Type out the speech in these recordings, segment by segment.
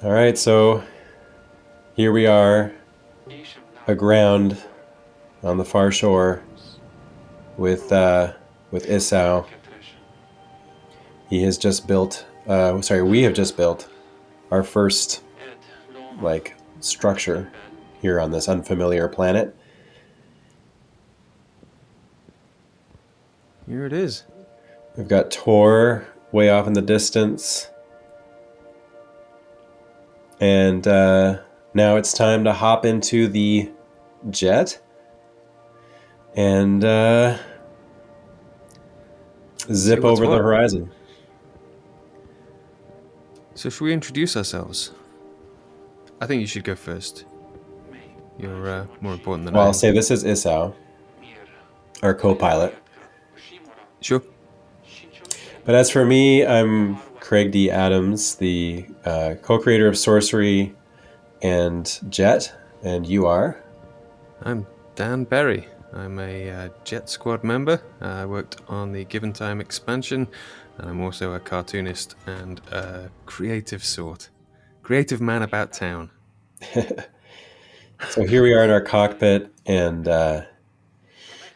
All right, so here we are aground on the far shore with Isao. He has just built. We have just built our first structure here on this unfamiliar planet. Here it is. We've got Tor way off in the distance. And now it's time to hop into the jet and zip over the horizon. So should we introduce ourselves? I think you should go first. You're more important than I am. Well, I'll say this is Isao, our co-pilot. Sure. But as for me, I'm Craig D. Adams, the co-creator of Sorcery and JETT, and you are? I'm Dan Berry. I'm a JETT Squad member. I worked on the Given Time expansion, and I'm also a cartoonist and a creative man about town. So here we are in our cockpit, and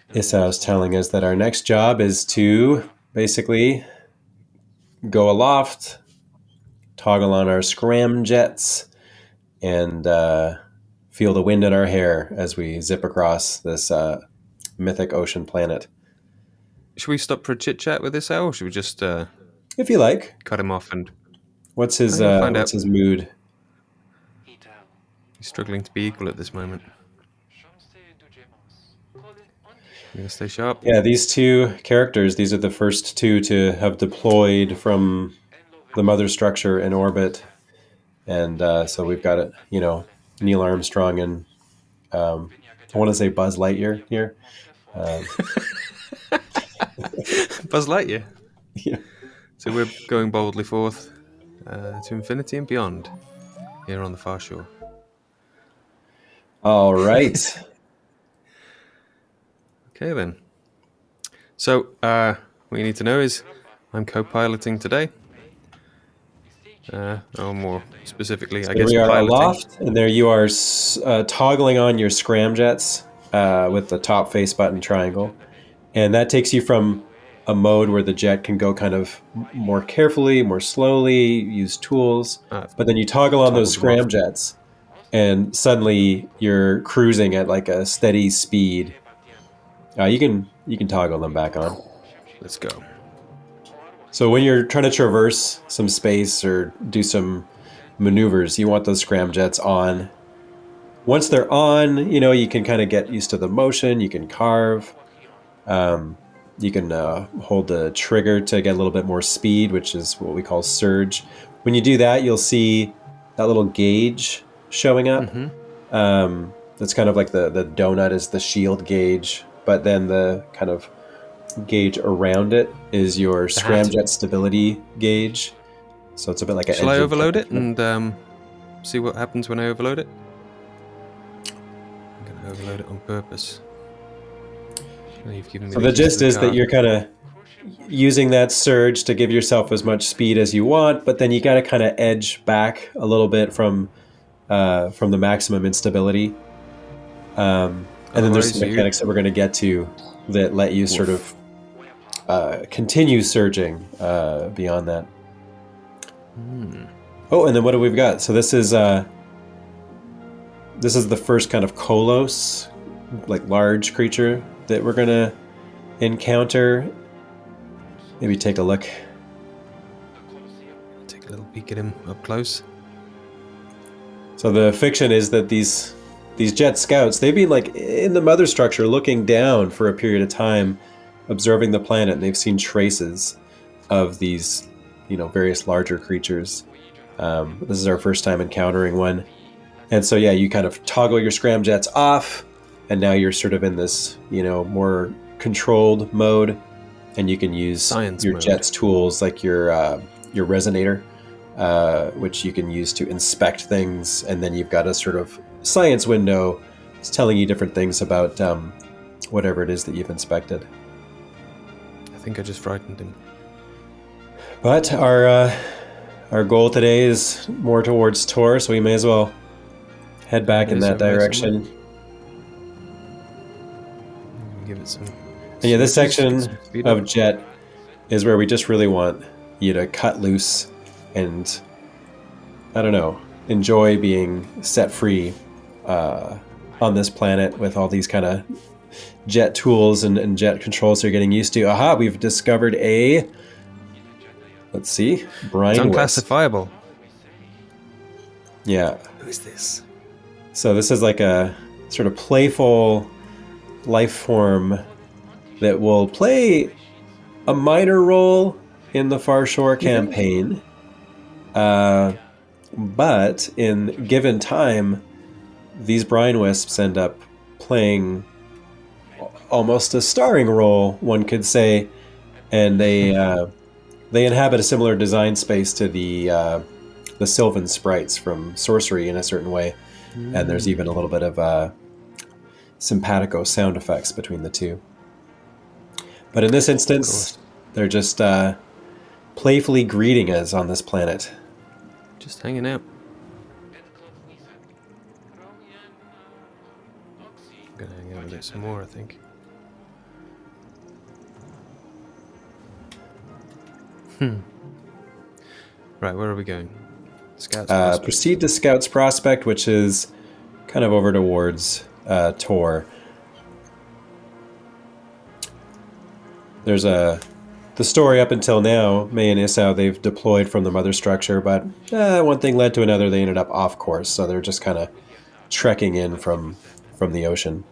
Isao's telling us that our next job is to basically go aloft, toggle on our scramjets, and feel the wind in our hair as we zip across this mythic ocean planet. Should we stop for a chit chat with this or should we just if you like, cut him off? And what's his mood? He's struggling to be equal at this moment. You gonna stay sharp? Yeah, these two characters, these are the first two to have deployed from the mother structure in orbit. And so we've got it, Neil Armstrong and I want to say Buzz Lightyear here. Buzz Lightyear. Yeah. So we're going boldly forth to infinity and beyond here on the far shore. All right. Okay then. So what you need to know is I'm co-piloting today. Or more specifically, I guess we are piloting. Aloft, and there you are toggling on your scramjets with the top face button triangle. And that takes you from a mode where the jet can go kind of more carefully, more slowly, use tools. But then you toggle on those scramjets, and suddenly you're cruising at like a steady speed. You can toggle them back on. Let's go. So when you're trying to traverse some space or do some maneuvers, you want those scramjets on. Once they're on, you can kind of get used to the motion. You can carve. You can hold the trigger to get a little bit more speed, which is what we call surge. When you do that, you'll see that little gauge showing up. Mm-hmm. That's kind of like the donut is the shield gauge, but then the kind of gauge around it is your scramjet stability gauge. So it's a bit like a. Shall I overload it and see what happens when I overload it? I'm going to overload it on purpose. You've given me so the gist is that you're kind of using that surge to give yourself as much speed as you want, but then you got to kind of edge back a little bit from the maximum instability. And then there's some Otherwise, you. mechanics that we're going to get to that let you sort Woof. of continue surging beyond that. Hmm. Oh, and then what do we've got? So this is the first kind of Kolos, like large creature that we're going to encounter. Maybe take a look. Take a little peek at him up close. So the fiction is that these JETT scouts, they've been like in the mother structure looking down for a period of time, observing the planet, and they've seen traces of these, various larger creatures. This is our first time encountering one. And so, yeah, you kind of toggle your scramjets off, and now you're sort of in this, more controlled mode, and you can use Science your mode. JETT's tools like your resonator, which you can use to inspect things, and then you've got a sort of science window. It's telling you different things about whatever it is that you've inspected. I think I just frightened him. But our goal today is more towards Tor, so we may as well head back in that direction. Give it some. And yeah, this switches, section get some speed up. of JETT is where we just really want you to cut loose and, I don't know, enjoy being set free on this planet with all these kind of JETT tools and JETT controls you're getting used to. Aha, we've discovered a, let's see, brine It's wisp. unclassifiable. Yeah. Who is this? So this is like a sort of playful life form that will play a minor role in the Far Shore campaign. But in given time, these brine wisps end up playing almost a starring role, one could say, and they inhabit a similar design space to the Sylvan sprites from Sorcery in a certain way, and there's even a little bit of simpatico sound effects between the two. But in this instance, they're just playfully greeting us on this planet. Just hanging out. I'm gonna hang out with it some more, I think. Right, where are we going? Scouts Prospect. Proceed to Scouts Prospect, which is kind of over towards Tor. There's the story up until now, May and Isao, they've deployed from the mother structure, but one thing led to another. They ended up off course, so they're just kind of trekking in from the ocean.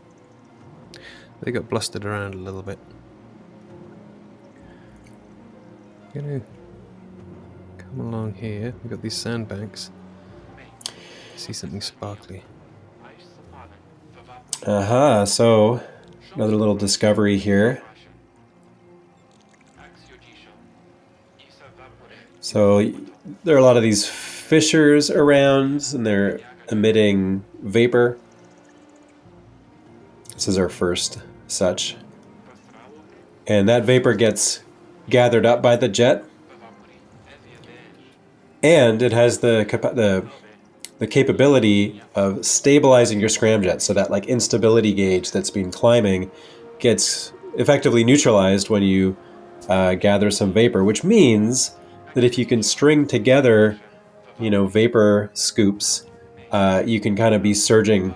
They got blustered around a little bit. Gonna come along here. We've got these sandbanks. See something sparkly. So another little discovery here. So there are a lot of these fissures around, and they're emitting vapor. This is our first such. And that vapor gets gathered up by the JETT. And it has the capability of stabilizing your scramjet, so that like instability gauge that's been climbing gets effectively neutralized when you gather some vapor, which means that if you can string together, vapor scoops, you can kind of be surging,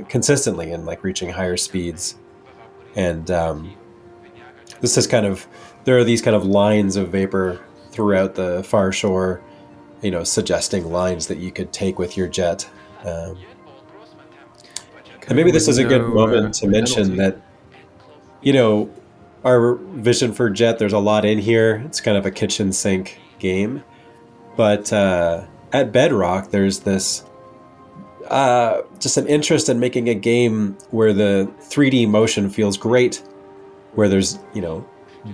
consistently and like reaching higher speeds. And this is there are these kind of lines of vapor throughout the Far Shore, suggesting lines that you could take with your JETT. And maybe this is a good moment to mention that, our vision for JETT, there's a lot in here. It's kind of a kitchen sink game. But at Bedrock, there's this just an interest in making a game where the 3D motion feels great, where there's,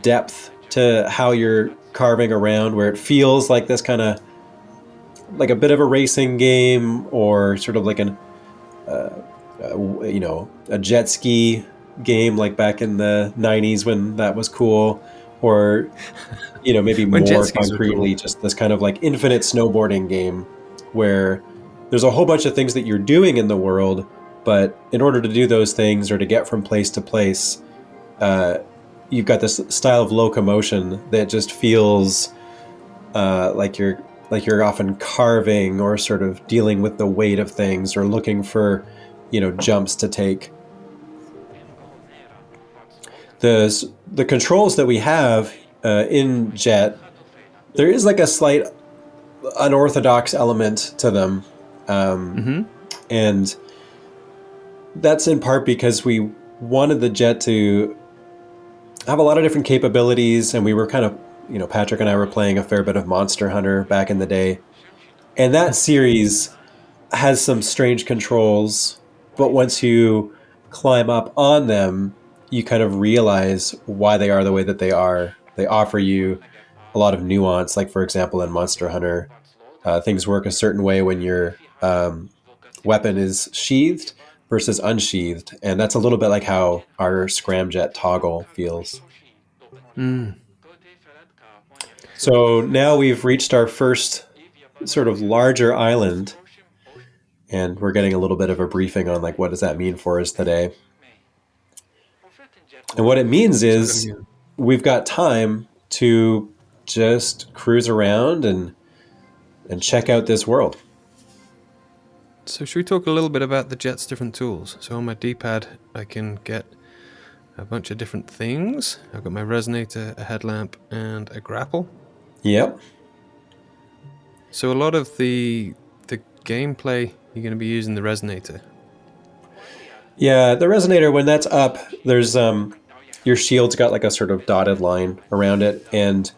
depth to how you're carving around, where it feels like this kind of like a bit of a racing game, or sort of like a jet ski game like back in the 90s when that was cool, or maybe When jet more skis were cool. concretely just this kind of like infinite snowboarding game where there's a whole bunch of things that you're doing in the world, but in order to do those things or to get from place to place, uh, you've got this style of locomotion that just feels like you're often carving or sort of dealing with the weight of things or looking for jumps to take. The controls that we have in Jet, there is like a slight unorthodox element to them, Mm-hmm. and that's in part because we wanted the Jet to have a lot of different capabilities, and we were kind of, Patrick and I were playing a fair bit of Monster Hunter back in the day, and that series has some strange controls, but once you climb up on them, you kind of realize why they are the way that they are. They offer you a lot of nuance. Like, for example, in Monster Hunter, things work a certain way when your weapon is sheathed versus unsheathed. And that's a little bit like how our scramjet toggle feels. Mm. So now we've reached our first sort of larger island, and we're getting a little bit of a briefing on like what does that mean for us today. And what it means So I gotta is go. we've got time to just cruise around and check out this world. So should we talk a little bit about the jet's different tools? So on my D-pad, I can get a bunch of different things. I've got my resonator, a headlamp, and a grapple. Yep. So a lot of the gameplay, you're going to be using the resonator. Yeah, the resonator, when that's up, there's your shield's got like a sort of dotted line around it, and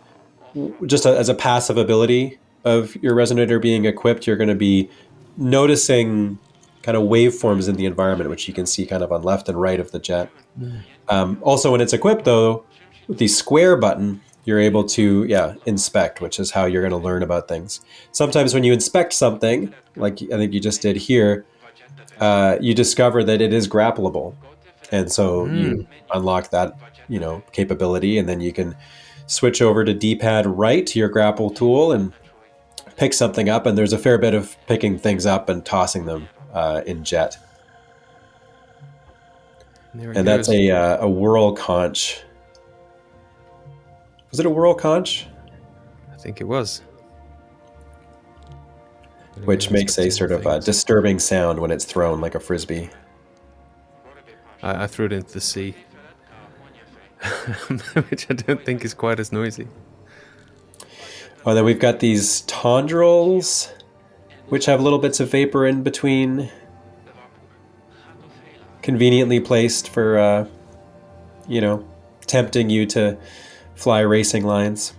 just as a passive ability of your resonator being equipped, you're going to be noticing kind of waveforms in the environment, which you can see kind of on left and right of the jet. Mm. Also, when it's equipped, though, with the square button, you're able to, inspect, which is how you're going to learn about things. Sometimes when you inspect something, like I think you just did here, you discover that it is grappleable. And so Mm. you unlock that, capability, and then you can switch over to D-pad right to your grapple tool and pick something up. And there's a fair bit of picking things up and tossing them in Jet. There it And that's goes. a whirl conch. Was it a whirl conch? I think it was. Which makes a sort of a disturbing sound when it's thrown like a frisbee. I threw it into the sea, which I don't think is quite as noisy. Oh, then we've got these tendrils, which have little bits of vapor in between, conveniently placed for, tempting you to fly racing lines.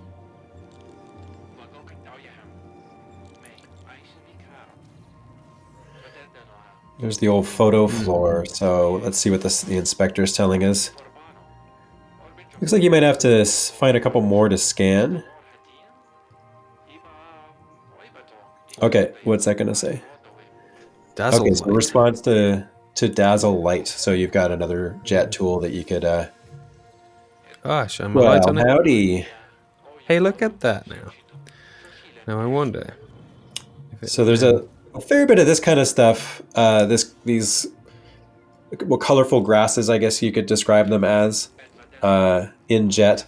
There's the old photo floor. So let's see what the inspector's telling us. Looks like you might have to find a couple more to scan. Okay, what's that going to say? Dazzle Okay, so light. response to dazzle light. So you've got another jet tool that you could. Shine my light Well, on it. howdy. Hey, look at that now. Now I wonder if it So there's then... a fair bit of this kind of stuff. These colorful grasses, I guess you could describe them as, in Jet.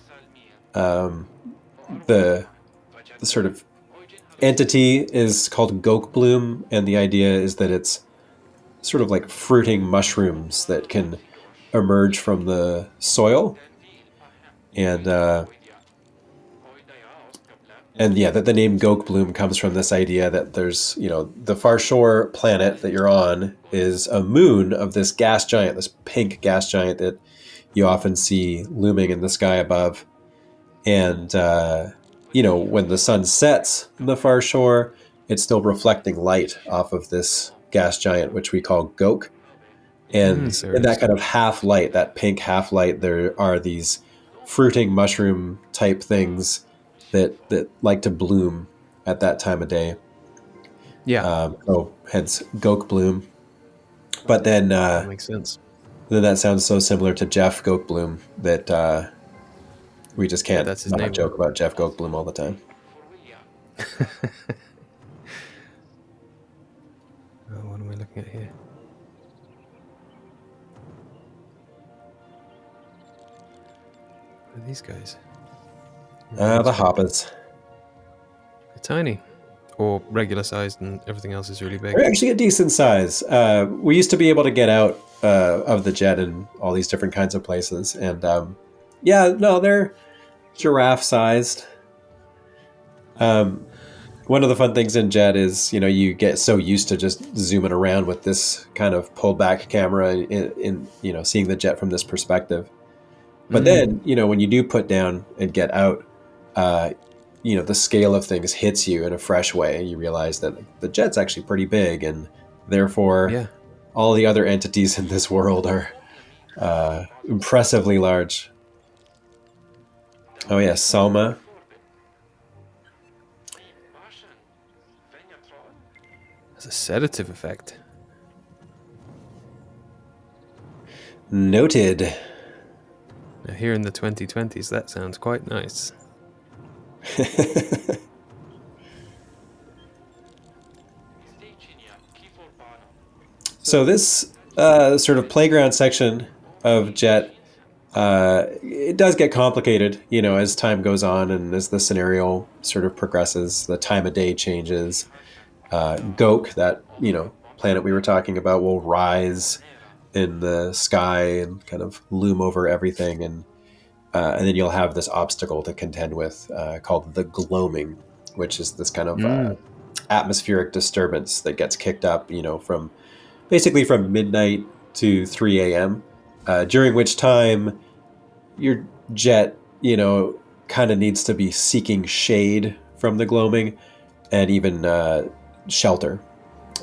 The sort of entity is called Gok Bloom, and the idea is that it's sort of like fruiting mushrooms that can emerge from the soil, and yeah, that the name Gok Bloom comes from this idea that there's, the far shore planet that you're on is a moon of this gas giant, this pink gas giant that you often see looming in the sky above. And, when the sun sets in the far shore, it's still reflecting light off of this gas giant, which we call Gok. And very in that kind interesting. of half light, that pink half light, there are these fruiting mushroom type things that like to bloom at that time of day. Yeah, So hence Gok Bloom. But then that makes sense. then that sounds so similar to Jeff Goldblum that we just Yeah, can't that's his not name. joke about Jeff Goldblum all the time. Oh, what am I looking at here? What are these guys? The hoppers. They're tiny, or regular sized, and everything else is really big. They're actually a decent size. We used to be able to get out of the jet in all these different kinds of places, and yeah, no, they're giraffe sized. One of the fun things in jet is, you get so used to just zooming around with this kind of pulled back camera in seeing the jet from this perspective. But then, when you do put down and get out, the scale of things hits you in a fresh way. And you realize that the jet's actually pretty big, and therefore Yeah. all the other entities in this world are impressively large. Oh yeah, Salma. Has a sedative effect. Noted. Now, here in the 2020s, that sounds quite nice. So this sort of playground section of Jet, it does get complicated, as time goes on and as the scenario sort of progresses, the time of day changes. Gok, that, planet we were talking about, will rise in the sky and kind of loom over everything. And then you'll have this obstacle to contend with called the gloaming, which is this kind of atmospheric disturbance that gets kicked up, from basically from midnight to 3 a.m., during which time your jet, kind of needs to be seeking shade from the gloaming and even shelter.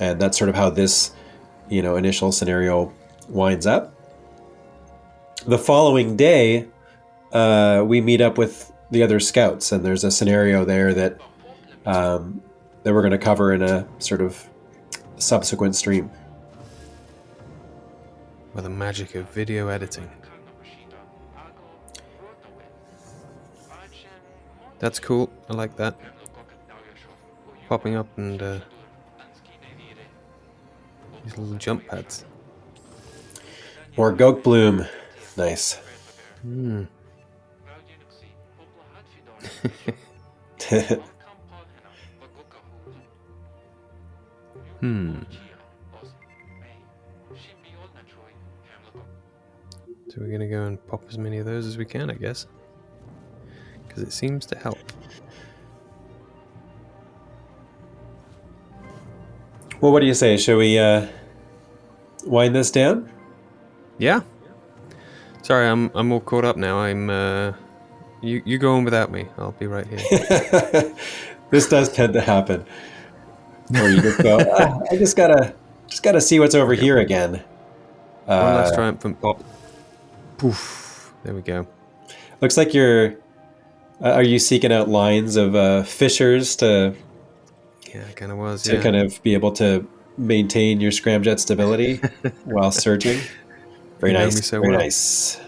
And that's sort of how this, initial scenario winds up. The following day, we meet up with the other scouts, and there's a scenario there that we're going to cover in a sort of subsequent stream. By the magic of video editing. That's cool. I like that. Popping up and these little jump pads. More Gok Bloom. Nice. So we're going to go and pop as many of those as we can, I guess. Because it seems to help. Well, what do you say? Shall we wind this down? Yeah. Sorry, I'm all caught up now. You go on without me. I'll be right here. This does tend to happen. Or you just go, I just gotta see what's over here again. One last triumphant pop. Poof. There we go. Looks like you're. Are you seeking out lines of fissures to? Yeah, it kind of was. To kind of be able to maintain your scramjet stability while surging. Very nice. So very well. nice.